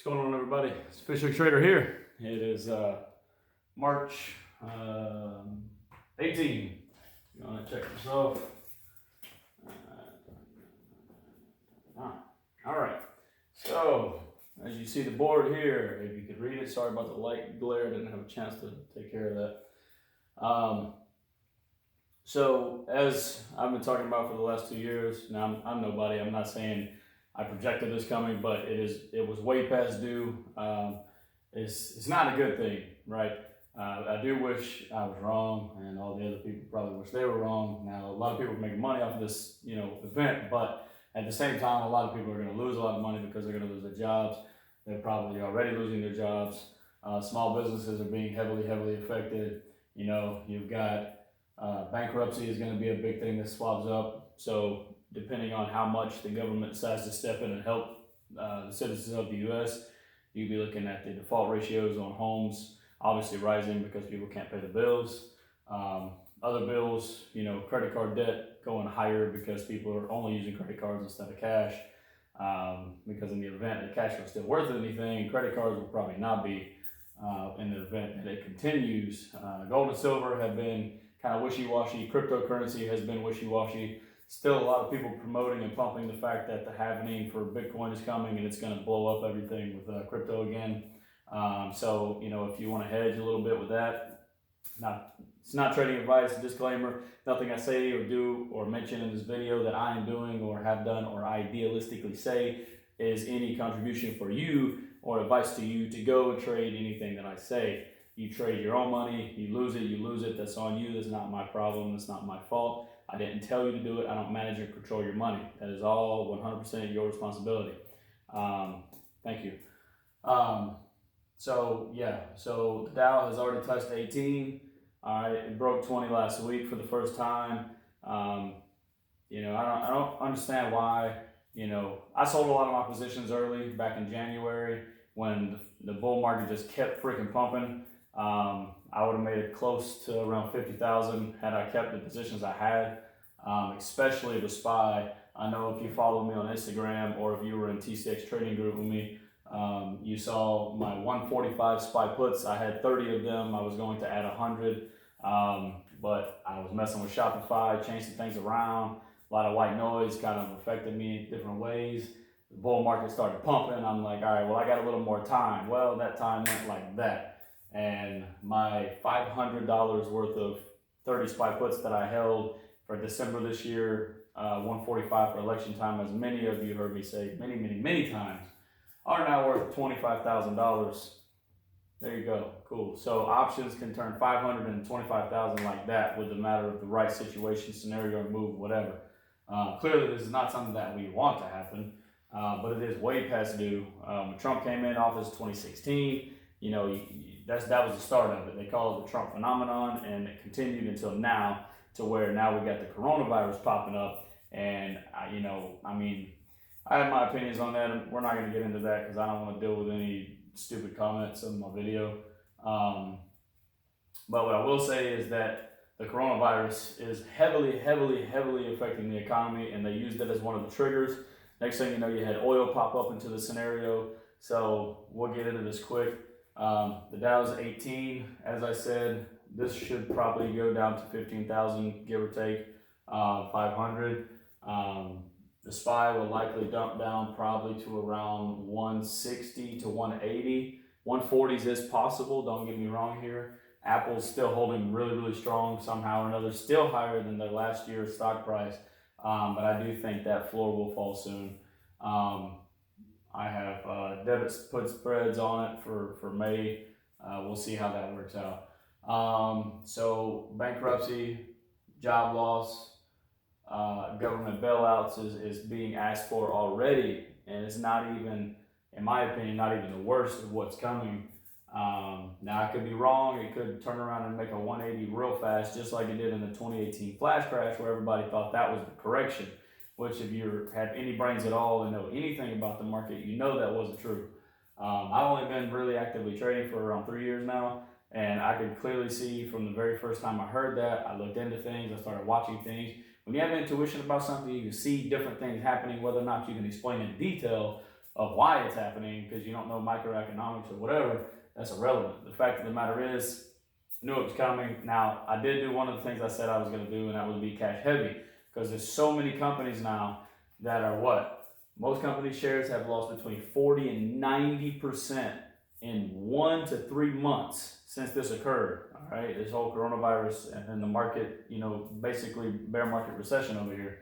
going on, everybody? It's Official Trader here. It is March 18. You want to check this off? All right. So, as you see the board here, if you could read it, sorry about the light glare, didn't have a chance to take care of that. So, as I've been talking about for the last 2 years, now I'm nobody, I'm not saying I projected this coming, but it was way past due. It's not a good thing, right? I do wish I was wrong, and all the other people probably wish they were wrong. Now, a lot of people are making money off of this, event, but at the same time, a lot of people are going to lose a lot of money because they're going to lose their jobs. They're probably already losing their jobs. Small businesses are being heavily affected. You've got bankruptcy is going to be a big thing that swabs up. So depending on how much the government decides to step in and help the citizens of the U.S., you'd be looking at the default ratios on homes obviously rising because people can't pay the bills. Other bills, credit card debt going higher because people are only using credit cards instead of cash. Because in the event that cash was still worth anything, credit cards will probably not be in the event that it continues. Gold and silver have been kind of wishy-washy. Cryptocurrency has been wishy-washy. Still a lot of people promoting and pumping the fact that the halvening for Bitcoin is coming and it's going to blow up everything with crypto again. So, if you want to hedge a little bit with that, it's not trading advice, disclaimer. Nothing I say or do or mention in this video that I am doing or have done or idealistically say is any contribution for you or advice to you to go trade anything that I say. You trade your own money, you lose it, that's on you. That's not my problem, that's not my fault. I didn't tell you to do it. I don't manage or control your money. That is all 100% your responsibility. Thank you. So the Dow has already touched 18. All right, it broke 20 last week for the first time. I don't understand why. I sold a lot of my positions early back in January when the bull market just kept freaking pumping. I would have made it close to around 50,000 had I kept the positions I had, especially the SPY. I know if you follow me on Instagram or if you were in TCX trading group with me, you saw my 145 SPY puts. I had 30 of them. I was going to add 100, but I was messing with Shopify, changing things around. A lot of white noise kind of affected me in different ways. The bull market started pumping. I'm like, all right, well, I got a little more time. Well, that time went like that. And my $500 worth of 30 SPY puts that I held for December this year, 145 for election time, as many of you heard me say many times, are now worth $25,000. There you go, cool. So options can turn 500 and 25,000 like that with a matter of the right situation, scenario, or move, whatever. Clearly, this is not something that we want to happen, but it is way past due. When Trump came in office 2016, that was the start of it. They call it the Trump phenomenon, and it continued until now, to where now we got the coronavirus popping up. And I have my opinions on that, and we're not going to get into that because I don't want to deal with any stupid comments on my video. But what I will say is that the coronavirus is heavily affecting the economy, and they used it as one of the triggers. Next thing you know, you had oil pop up into the scenario. So we'll get into this quick. The Dow's 18, as I said. This should probably go down to 15,000, give or take 500. The SPY will likely dump down probably to around 160 to 180. 140s is possible, don't get me wrong here. Apple's still holding really strong somehow or another, still higher than their last year's stock price. But I do think that floor will fall soon. I have debit spreads on it for May. We'll see how that works out. So bankruptcy, job loss, government bailouts is being asked for already, and it's not even, in my opinion, not even the worst of what's coming. Now I could be wrong. It could turn around and make a 180 real fast, just like it did in the 2018 flash crash, where everybody thought that was the correction. Which, if you have any brains at all and know anything about the market, you know that wasn't true. I've only been really actively trading for around 3 years now, and I could clearly see from the very first time I heard that, I looked into things, I started watching things. When you have intuition about something, you can see different things happening, whether or not you can explain in detail of why it's happening because you don't know microeconomics or whatever, that's irrelevant. The fact of the matter is, I knew it was coming. Now, I did do one of the things I said I was going to do, and that would be cash heavy, because there's so many companies now that are what? Most company shares have lost between 40 and 90% in 1 to 3 months since this occurred. All right, this whole coronavirus and the market, basically bear market recession over here.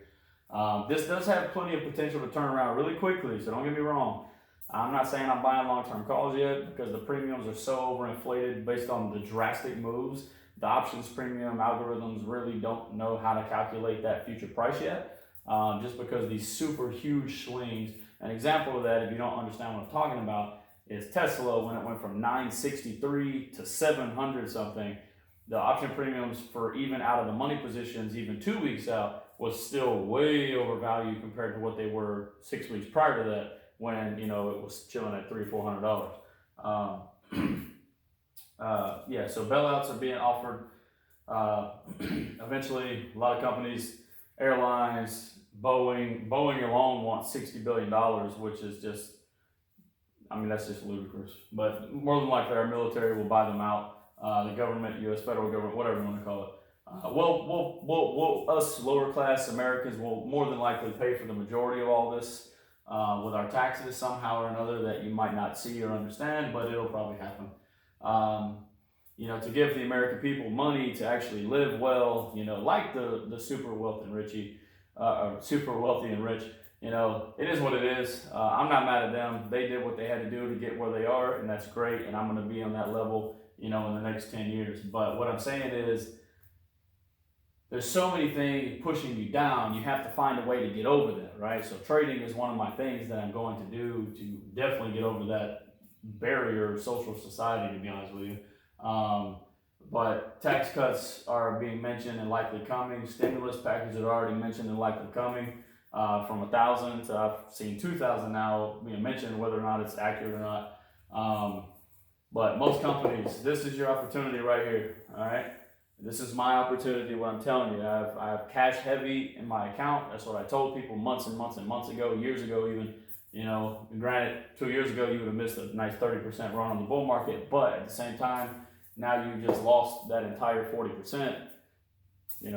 This does have plenty of potential to turn around really quickly, so don't get me wrong. I'm not saying I'm buying long-term calls yet because the premiums are so overinflated based on the drastic moves. The options premium algorithms really don't know how to calculate that future price yet, just because these super huge swings. An example of that, if you don't understand what I'm talking about, is Tesla. When it went from 963 to 700 something, the option premiums for even out of the money positions, even 2 weeks out, was still way overvalued compared to what they were 6 weeks prior to that, when it was chilling at $300-400. So bailouts are being offered. Eventually, a lot of companies, airlines, Boeing alone wants $60 billion, which is just, that's just ludicrous. But more than likely, our military will buy them out. The government, U.S. federal government, whatever you want to call it. We'll us lower class Americans will more than likely pay for the majority of all this with our taxes somehow or another that you might not see or understand, but it'll probably happen. To give the American people money to actually live well, like the super wealthy and rich, it is what it is. I'm not mad at them. They did what they had to do to get where they are, and that's great. And I'm going to be on that level, in the next 10 years. But what I'm saying is, there's so many things pushing you down. You have to find a way to get over that, right? So trading is one of my things that I'm going to do to definitely get over that barrier of social society, to be honest with you. But tax cuts are being mentioned and likely coming. Stimulus packages are already mentioned and likely coming. From 1,000 to I've seen 2,000 now being mentioned, whether or not it's accurate or not. But most companies, this is your opportunity right here, all right? This is my opportunity, what I'm telling you. I have cash heavy in my account. That's what I told people months and months and months ago, years ago even. Granted, 2 years ago, you would have missed a nice 30% run on the bull market. But at the same time, now you just lost that entire 40%, in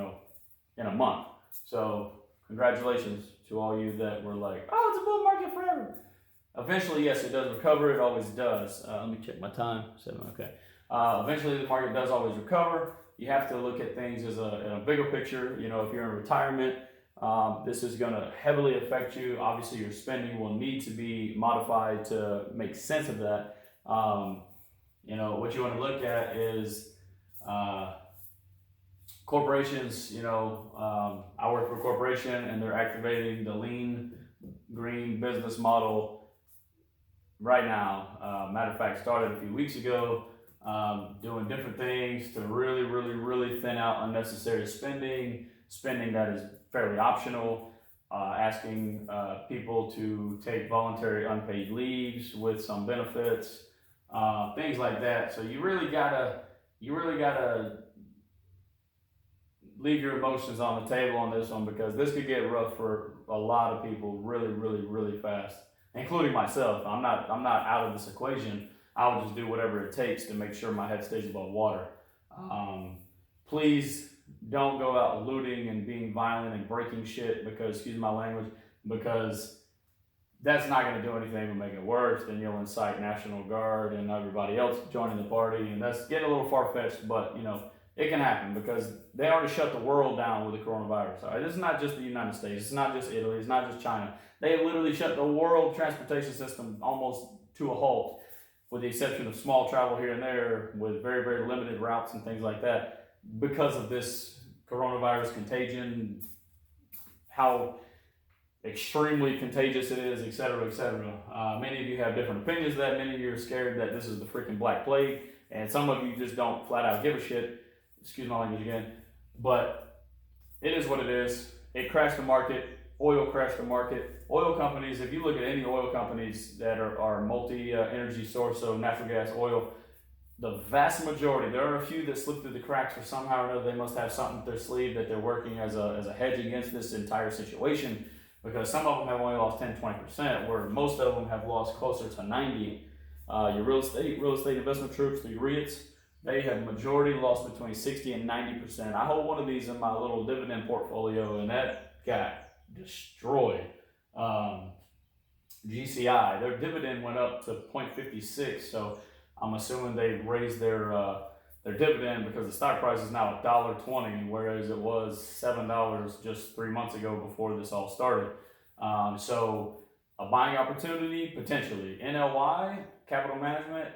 a month. So congratulations to all you that were like, oh, it's a bull market forever. Eventually, yes, it does recover. It always does. Let me check my time. 7, okay. Eventually, the market does always recover. You have to look at things in a bigger picture. If you're in retirement, this is going to heavily affect you. Obviously, your spending will need to be modified to make sense of that. What you want to look at is corporations. I work for a corporation, and they're activating the lean green business model right now. Matter of fact, started a few weeks ago. Doing different things to really, really, really thin out unnecessary spending that is fairly optional, asking people to take voluntary unpaid leaves with some benefits, things like that. So you really gotta leave your emotions on the table on this one, because this could get rough for a lot of people really, really, really fast, including myself. I'm not out of this equation. I would just do whatever it takes to make sure my head stays above water. Please don't go out looting and being violent and breaking shit because, excuse my language, because that's not going to do anything but make it worse. Then you'll incite National Guard and everybody else joining the party, and that's getting a little far-fetched, but it can happen because they already shut the world down with the coronavirus. All right, this is not just the United States. It's not just Italy. It's not just China. They literally shut the world transportation system almost to a halt, with the exception of small travel here and there with very, very limited routes and things like that, because of this coronavirus contagion, how extremely contagious it is, et cetera, et cetera. Many of you have different opinions of that. Many of you are scared that this is the freaking Black Plague, and some of you just don't flat out give a shit. Excuse my language again. But it is what it is. It crashed the market. Oil crashed the market. Oil companies, if you look at any oil companies that are multi-energy source, so natural gas, oil, the vast majority, there are a few that slip through the cracks for somehow or another. They must have something up their sleeve that they're working as a hedge against this entire situation. because some of them have only lost 10-20%, where most of them have lost closer to 90. Your real estate investment troops, the REITs, they have majority lost between 60 and 90%. I hold one of these in my little dividend portfolio, and that got destroyed. GCI, their dividend went up to 0.56, so I'm assuming they raised their dividend because the stock price is now $1.20, whereas it was $7 just 3 months ago before this all started. So a buying opportunity, potentially. NLY, capital management,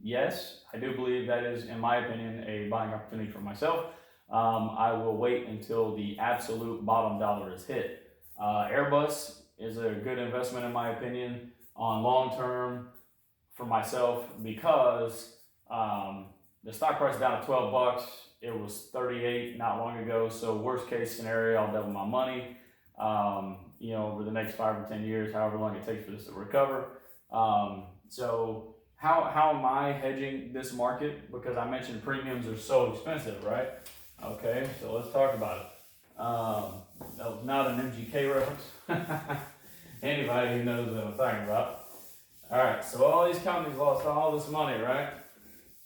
yes, I do believe that is, in my opinion, a buying opportunity for myself. I will wait until the absolute bottom dollar is hit. Airbus is a good investment, in my opinion, on long term for myself, because the stock price is down to $12. It was 38 not long ago. So worst case scenario, I'll double my money, over the next 5 or 10 years, however long it takes for this to recover. So how am I hedging this market? Because I mentioned premiums are so expensive, right? Okay, so let's talk about it. That was not an MGK reference. Anybody who knows what I'm talking about. All right, so all these companies lost all this money, right?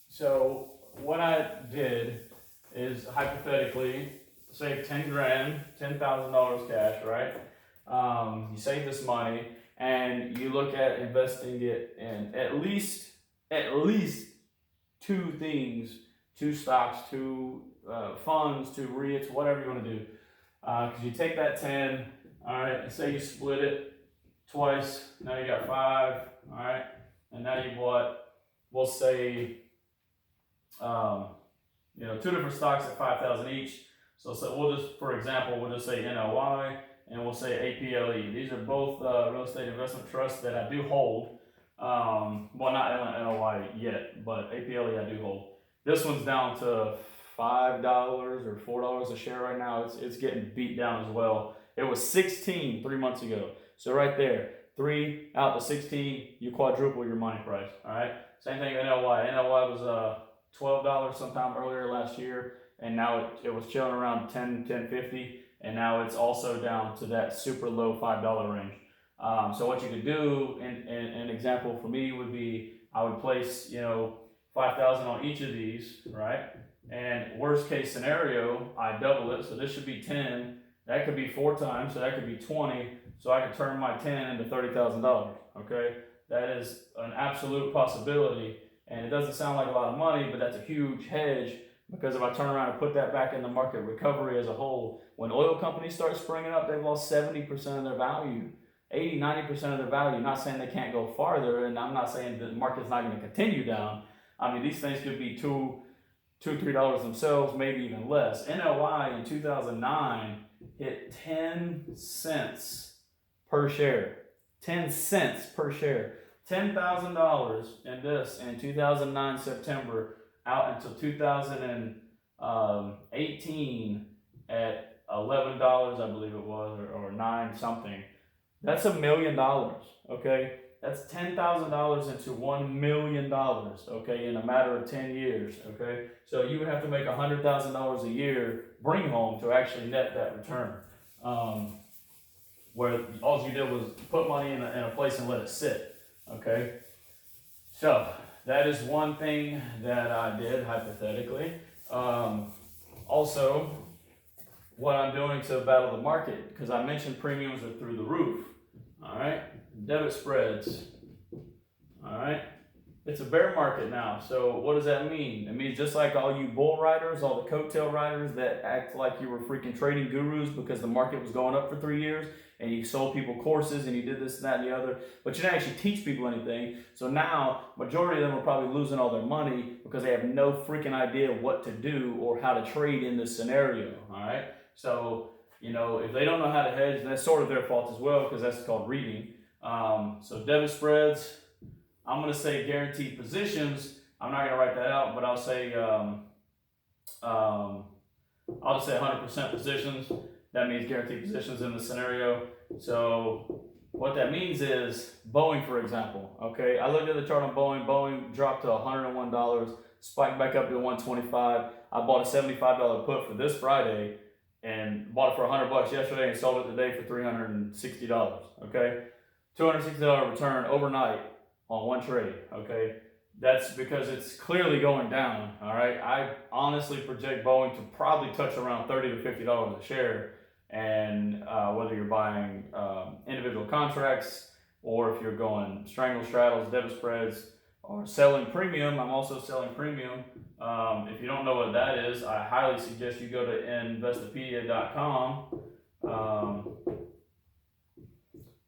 So what I did is hypothetically save 10 grand, $10,000 cash, right? You save this money and you look at investing it in at least two things, two stocks, two funds, two REITs, whatever you want to do. Because you take that 10, all right, and say you split it twice, now you got 5, all right, and now you bought, we'll say, two different stocks at 5,000 each. So we'll just, for example, we'll just say NLY and we'll say APLE. These are both real estate investment trusts that I do hold. Well, not NLY yet, but APLE I do hold. This one's down to $5 or $4 a share right now. It's getting beat down as well. It was 16 3 months ago. So right there, 3 out to 16, you quadruple your money price. All right. Same thing with NLY. NLY was $12 sometime earlier last year, and now it was chilling around $10.50, and now it's also down to that super low $5 range. So what you could do, an example for me would be, I would place 5,000 on each of these, right? And worst case scenario, I double it, so this should be 10. That could be 4 times, so that could be 20. So I could turn my 10 into $30,000. Okay, that is an absolute possibility. And it doesn't sound like a lot of money, but that's a huge hedge, because if I turn around and put that back in the market recovery as a whole, when oil companies start springing up, they've lost 70% of their value, 80, 90% of their value. Not saying they can't go farther, and I'm not saying the market's not going to continue down. I mean, these things could be $2, $3 themselves, maybe even less. NLY in 2009 hit 10 cents per share. 10 cents per share. $10,000 in this in 2009 September, out until 2018 at $11, I believe it was, or 9 something. That's $1 million. Okay, that's $10,000 into $1 million. Okay, in a matter of 10 years. Okay, so you would have to make $100,000 a year bring home to actually net that return. Where all you did was put money in a place and let it sit. Okay, so that is one thing that I did hypothetically. Also, what I'm doing to battle the market, because I mentioned premiums are through the roof. All right, debit spreads. All right, it's a bear market now. So what does that mean? It means just like all you bull riders, all the coattail riders that act like you were freaking trading gurus because the market was going up for 3 years, and you sold people courses and you did this and that and the other, but you didn't actually teach people anything. So now, majority of them are probably losing all their money because they have no freaking idea what to do or how to trade in this scenario, all right? So, if they don't know how to hedge, that's sort of their fault as well, because that's called reading. So debit spreads, I'm going to say guaranteed positions. I'm not going to write that out, but I'll say, I'll just say 100% positions. That means guaranteed positions in the scenario. So what that means is Boeing, for example. Okay, I looked at the chart on Boeing. Boeing dropped to $101, spiked back up to $125. I bought a $75 put for this Friday, and bought it for $100 yesterday and sold it today for $360. Okay, $260 return overnight on one trade. Okay, that's because it's clearly going down. All right, I honestly project Boeing to probably touch around $30 to $50 a share, and whether you're buying individual contracts or if you're going strangle straddles, debit spreads, or selling premium. I'm also selling premium. If you don't know what that is, I highly suggest you go to investopedia.com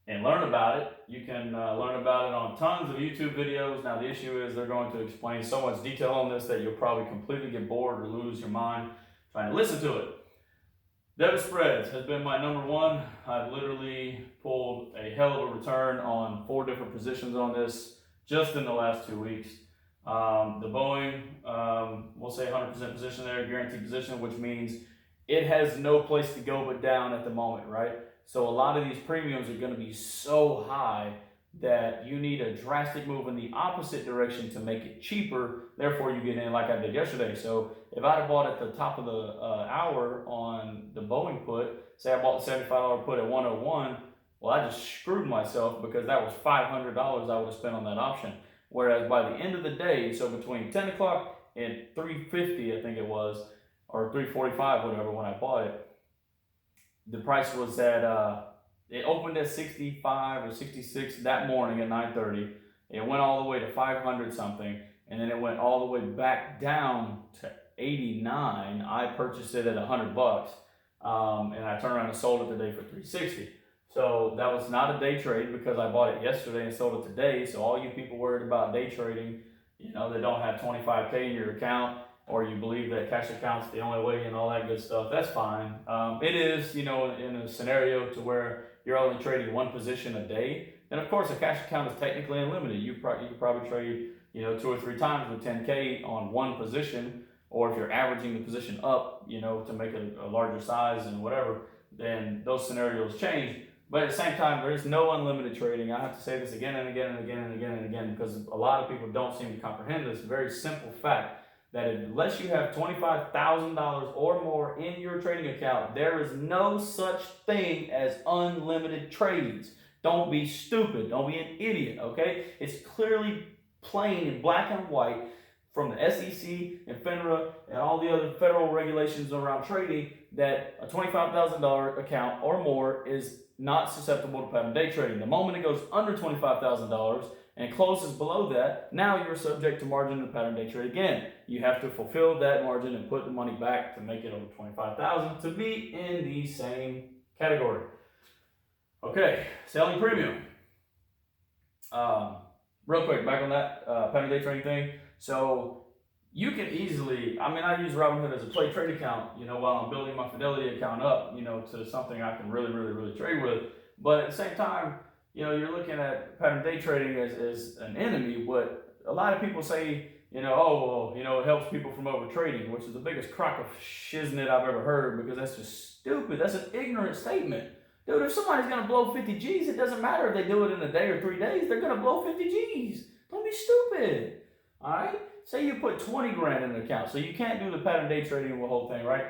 and learn about it. You can learn about it on tons of YouTube videos. Now the issue is they're going to explain so much detail on this that you'll probably completely get bored or lose your mind trying to listen to it. Debit spreads has been my number one. I've literally pulled a hell of a return on 4 different positions on this just in the last 2 weeks. The Boeing, we'll say 100% position there, guaranteed position, which means it has no place to go but down at the moment, right? So a lot of these premiums are going to be so high that you need a drastic move in the opposite direction to make it cheaper. Therefore, you get in like I did yesterday. So if I'd have bought at the top of the hour on the Boeing put, say I bought the $75 put at 101, well, I just screwed myself because that was $500 I would have spent on that option. Whereas by the end of the day, so between 10 o'clock and 3:50, I think it was, or 3:45, whatever, when I bought it, the price was at, it opened at 65 or 66 that morning at 9:30. It went all the way to 500 something, and then it went all the way back down to 89. I purchased it at $100, and I turned around and sold it today for 360. So that was not a day trade because I bought it yesterday and sold it today. So all you people worried about day trading, you know, that don't have 25K in your account, or you believe that cash account's the only way and all that good stuff, that's fine. It is, you know, in a scenario to where you're only trading one position a day, then of course a cash account is technically unlimited. You could probably trade, you know, 2 or 3 times with 10K on one position, or if you're averaging the position up, you know, to make it a larger size and whatever, then those scenarios change. But at the same time, there is no unlimited trading. I have to say this again and again and again and again and again because a lot of people don't seem to comprehend this very simple fact that unless you have $25,000 or more in your trading account, there is no such thing as unlimited trades. Don't be stupid. Don't be an idiot, okay? It's clearly plain in black and white from the SEC and FINRA and all the other federal regulations around trading that a $25,000 account or more is not susceptible to pattern day trading. The moment it goes under $25,000 and closes below that, now you're subject to margin and pattern day trade again. You have to fulfill that margin and put the money back to make it over $25,000 to be in the same category. Okay, selling premium. Real quick, back on that pattern day trading thing. So you can easily, I mean, I use Robinhood as a play trade account, you know, while I'm building my Fidelity account up, you know, to something I can really trade with. But at the same time, you know, you're looking at pattern day trading as an enemy. But a lot of people say, you know, oh, well, you know, it helps people from over trading, which is the biggest crock of shiznit I've ever heard because that's just stupid. That's an ignorant statement. Dude, if somebody's going to blow 50 G's, it doesn't matter if they do it in a day or 3 days. They're going to blow 50 G's. Don't be stupid. All right? Say you put 20 grand in an account. So you can't do the pattern day trading the whole thing, right?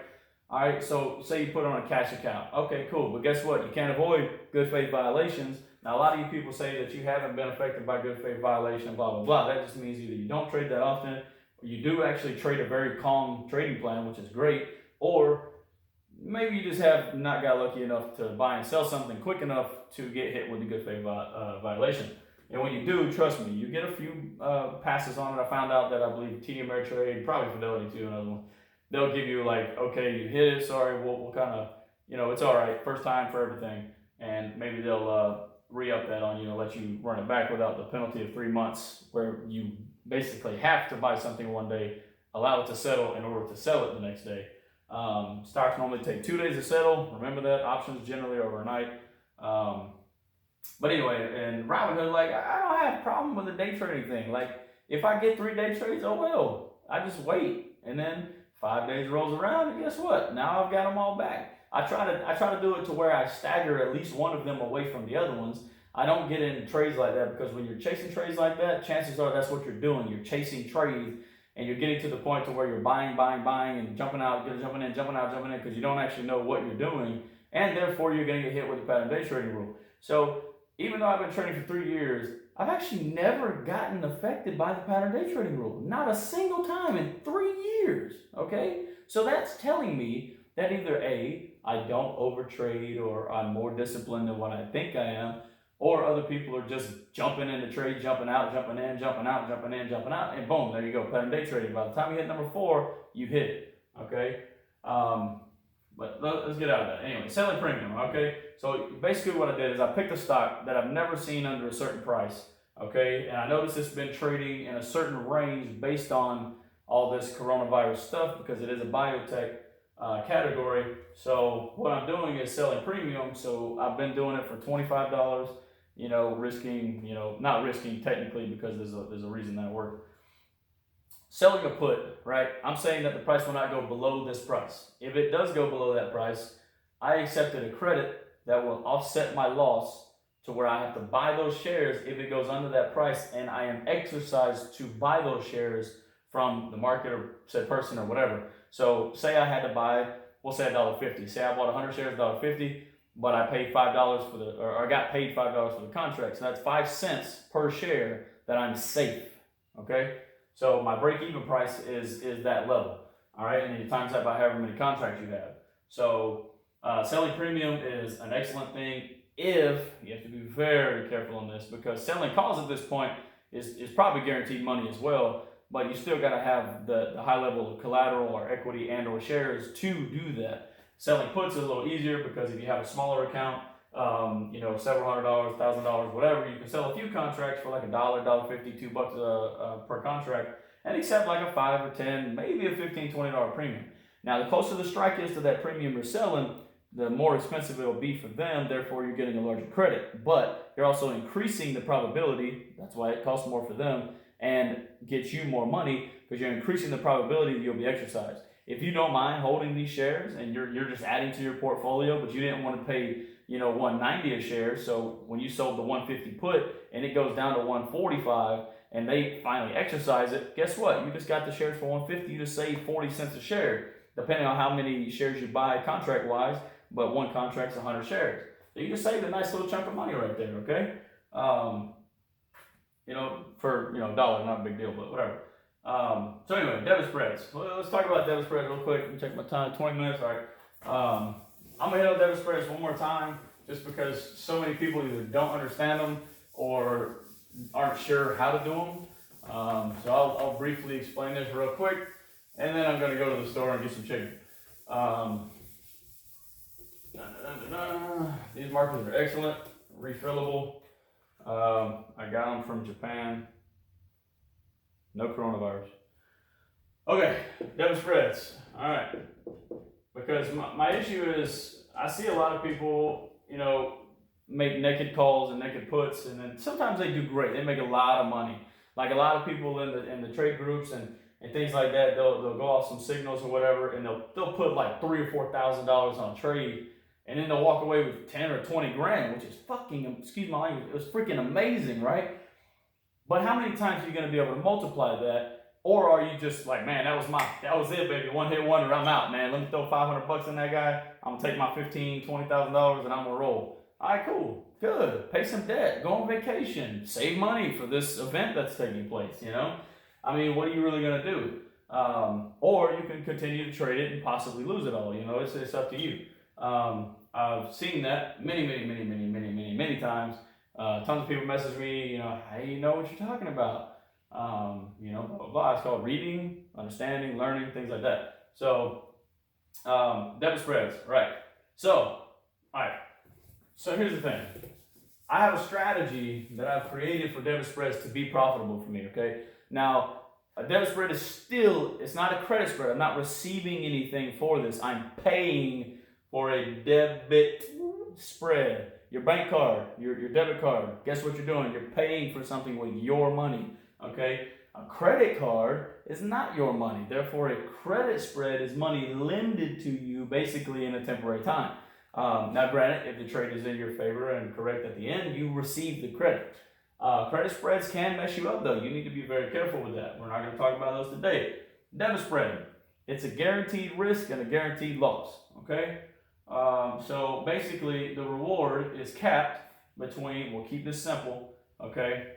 All right, so say you put it on a cash account. Okay, cool. But guess what? You can't avoid good faith violations. Now, a lot of you people say that you haven't been affected by good faith violation, blah, blah, blah. That just means either you don't trade that often, or you do actually trade a very calm trading plan, which is great, or maybe you just have not got lucky enough to buy and sell something quick enough to get hit with the good faith violation. And when you do, trust me, you get a few passes on it. I found out that I believe TD Ameritrade, probably Fidelity too, another one, they'll give you like, okay, you hit it, sorry, we'll kind of, you know, it's all right, first time for everything. And maybe they'll re-up that on you and let you run it back without the penalty of 3 months where you basically have to buy something one day, allow it to settle in order to sell it the next day. Stocks normally take 2 days to settle. Remember that. Options generally overnight. But anyway, and Robinhood, like, I don't have a problem with the day trading thing. Like, if I get 3 day trades, oh well. I just wait. And then 5 days rolls around, and guess what? Now I've got them all back. I try to do it to where I stagger at least one of them away from the other ones. I don't get into trades like that because when you're chasing trades like that, chances are that's what you're doing. You're chasing trades, and you're getting to the point to where you're buying, and jumping out, jumping in, because you don't actually know what you're doing, and therefore you're going to get hit with the pattern day trading rule. So even though I've been trading for 3 years, I've actually never gotten affected by the pattern day trading rule. Not a single time in 3 years, okay? So that's telling me that either A, I don't overtrade, or I'm more disciplined than what I think I am, or other people are just jumping into trade, jumping out, jumping in, jumping out, jumping in, jumping out, and boom, there you go, pattern day trading. By the time you hit number 4, you hit it, okay? But let's get out of that. Anyway, selling premium, okay? So basically what I did is I picked a stock that I've never seen under a certain price, okay? And I noticed it's been trading in a certain range based on all this coronavirus stuff, because it is a biotech category. So what I'm doing is selling premium. So I've been doing it for $25, risking, not risking technically, because there's a reason that it worked. Selling a put, right? I'm saying that the price will not go below this price. If it does go below that price, I accepted a credit that will offset my loss to where I have to buy those shares if it goes under that price, and I am exercised to buy those shares from the market or said person or whatever. So say I had to buy, we'll say $1.50. Say I bought 100 shares, $1.50, but I paid $5 or I got paid $5 for the contract. So that's 5 cents per share that I'm safe, okay? So my break-even price is that level, all right? And then you times that by however many contracts you have. So selling premium is an excellent thing if you have to be very careful on this, because selling calls at this point is probably guaranteed money as well, but you still got to have the high level of collateral or equity and or shares to do that. Selling puts is a little easier, because if you have a smaller account, several $100s, $1,000, whatever, you can sell a few contracts for like $1, $1.50, $2 per contract, and accept like a 5 or 10, maybe a $15, $20 premium. Now, the closer the strike is to that premium you're selling, the more expensive it'll be for them. Therefore, you're getting a larger credit, but you're also increasing the probability. That's why it costs more for them and gets you more money, because you're increasing the probability that you'll be exercised. If you don't mind holding these shares and you're just adding to your portfolio, but you didn't want to pay, $190 a share. So when you sold the $150 put and it goes down to $145 and they finally exercise it, guess what? You just got the shares for $150. You just save 40 cents a share, depending on how many shares you buy contract wise, but one contract's 100 shares. So you just saved a nice little chunk of money right there, okay? For a dollar, not a big deal, but whatever. So anyway, debit spreads. Well, let's talk about debit spreads real quick. Let me check my time, 20 minutes, all right. I'm gonna hit on debit spreads one more time, just because so many people either don't understand them or aren't sure how to do them. So I'll briefly explain this real quick, and then I'm gonna go to the store and get some chicken. These markers are excellent, refillable. I got them from Japan. No coronavirus. Okay, debit spreads. All right. Because my issue is I see a lot of people, make naked calls and naked puts, and then sometimes they do great. They make a lot of money. Like a lot of people in the trade groups and things like that, they'll go off some signals or whatever, and they'll put like $3,000 or $4,000 on a trade, and then they'll walk away with 10 or 20 grand, which is fucking, excuse my language, it was freaking amazing, right? But how many times are you going to be able to multiply that? Or are you just like, man, that was it, baby, one hit wonder, I'm out, man. Let me throw $500 in that guy. I'm gonna take my $15,000, $20,000 and I'm gonna roll. All right, cool, good. Pay some debt, go on vacation, save money for this event that's taking place. I mean, what are you really gonna do? Or you can continue to trade it and possibly lose it all. It's up to you. I've seen that many times. Tons of people message me, hey, you know what you're talking about. Blah, blah, blah. It's called reading, understanding, learning, things like that. So, debit spreads, right. So, all right. So here's the thing. I have a strategy that I've created for debit spreads to be profitable for me, okay? Now, a debit spread is still, it's not a credit spread. I'm not receiving anything for this. I'm paying for a debit spread. Your bank card, your debit card, guess what you're doing? You're paying for something with your money. Okay, a credit card is not your money. Therefore, a credit spread is money lended to you basically in a temporary time. Now, granted, if the trade is in your favor and correct at the end, you receive the credit. Credit spreads can mess you up though. You need to be very careful with that. We're not going to talk about those today. Debit spread. It's a guaranteed risk and a guaranteed loss. Okay. So basically, the reward is capped between. We'll keep this simple. Okay.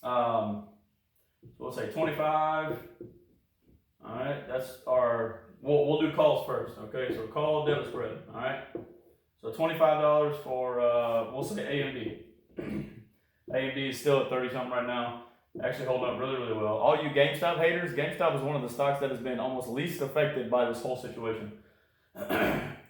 So we'll say 25. All right. That's our. We'll do calls first. Okay. So call debit spread. All right. So $25 for we'll say AMD. AMD is still at 30 something right now. Actually holding up really, really well. All you GameStop haters, GameStop is one of the stocks that has been almost least affected by this whole situation.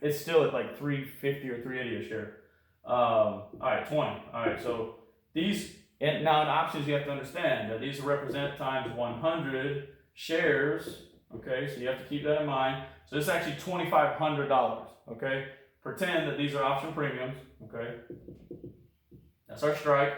It's still at like 350 or 380 a share. All right, 20. All right, so these, and now in options you have to understand that these represent times 100 shares. Okay, so you have to keep that in mind. So this is actually $2,500. Okay, pretend that these are option premiums. Okay, that's our strike.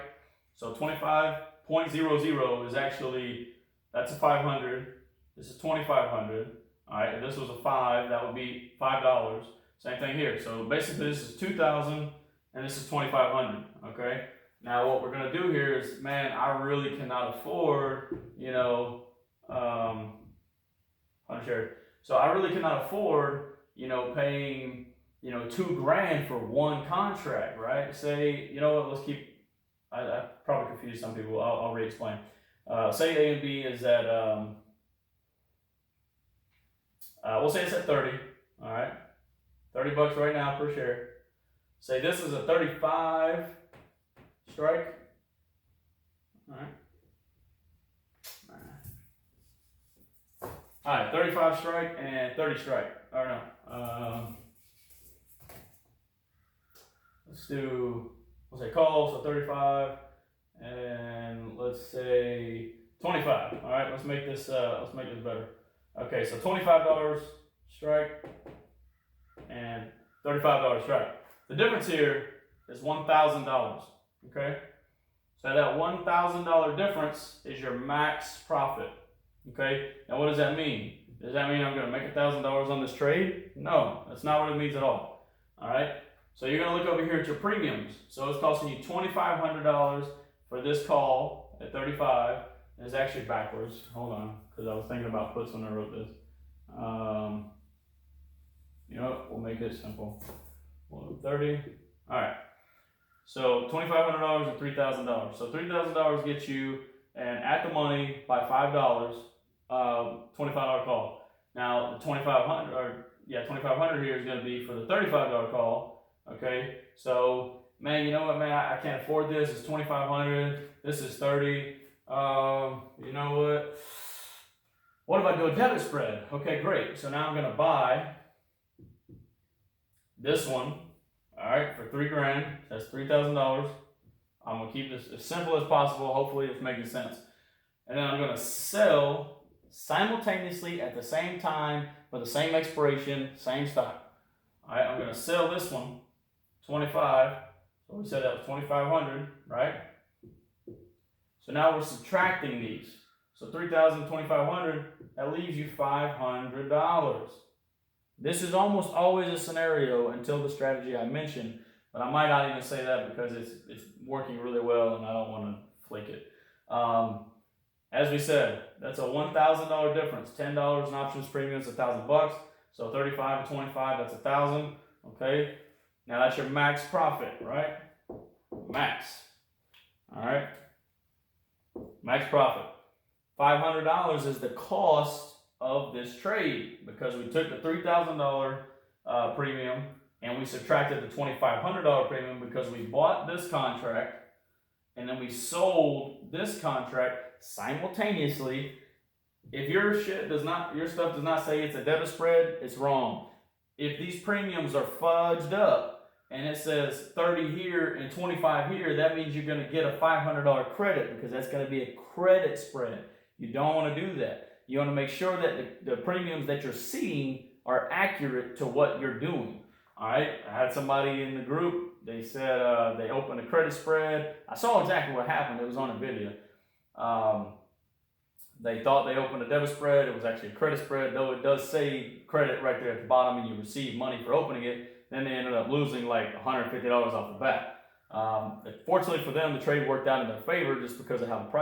So 25.00 is actually, that's a 500. This is 2,500. All right, if this was a 5, that would be $5. Same thing here. So basically this is 2,000 and this is 2,500. Okay. Now what we're gonna do here is, man, I really cannot afford, 100 shares. So I really cannot afford, paying, $2,000 for one contract, right? Say, let's keep. I probably confused some people. I'll re-explain. Say A and B is at, we'll say it's at 30. All right, $30 right now per share. Say this is a 35 strike. All right. All right, 35 strike and 30 strike. Or no. Let's do. We'll say call, so 35, and let's say 25. All right, let's make this better. Okay, so $25 strike and $35 strike. The difference here is $1,000. Okay, so that $1,000 difference is your max profit. Okay, now what does that mean? Does that mean I'm going to make $1,000 on this trade? No, that's not what it means at all. All right. So you're going to look over here at your premiums. So it's costing you $2,500 for this call at 35. And it's actually backwards. Hold on, because I was thinking about puts when I wrote this. You know what? We'll make it simple. We'll do 30. All right. So $2,500 and $3,000. So $3,000 gets you and at the money by $5. $25 call. Now the $2,500 here is going to be for the $35 call. Okay, so man, you know what, man, I can't afford this. It's $2,500. This is 30. You know what? What if I do a debit spread? Okay, great. So now I'm gonna buy this one. All right, for $3,000. That's $3,000. I'm gonna keep this as simple as possible. Hopefully, it's making sense. And then I'm gonna sell simultaneously at the same time for the same expiration, same stock. All right, I'm gonna sell this one. 25, so we said that was 2,500, right? So now we're subtracting these. So 3,000, 2,500, that leaves you $500. This is almost always a scenario until the strategy I mentioned, but I might not even say that because it's working really well and I don't want to flake it. As we said, that's a $1,000 difference. $10 in options premium is $1,000. So 35 to 25, that's 1,000. Okay. Now that's your max profit, right? Max. All right. Max profit. $500 is the cost of this trade because we took the $3,000 premium and we subtracted the $2,500 premium because we bought this contract and then we sold this contract simultaneously. If your stuff does not say it's a debit spread, it's wrong. If these premiums are fudged up and it says 30 here and 25 here, that means you're going to get a $500 credit because that's going to be a credit spread. You don't want to do that. You want to make sure that the premiums that you're seeing are accurate to what you're doing. All right. I had somebody in the group. They said they opened a credit spread. I saw exactly what happened. It was on a video. They thought they opened a debit spread. It was actually a credit spread, though it does say credit right there at the bottom and you receive money for opening it. Then they ended up losing like $150 off the bat. Fortunately for them, the trade worked out in their favor just because of how the price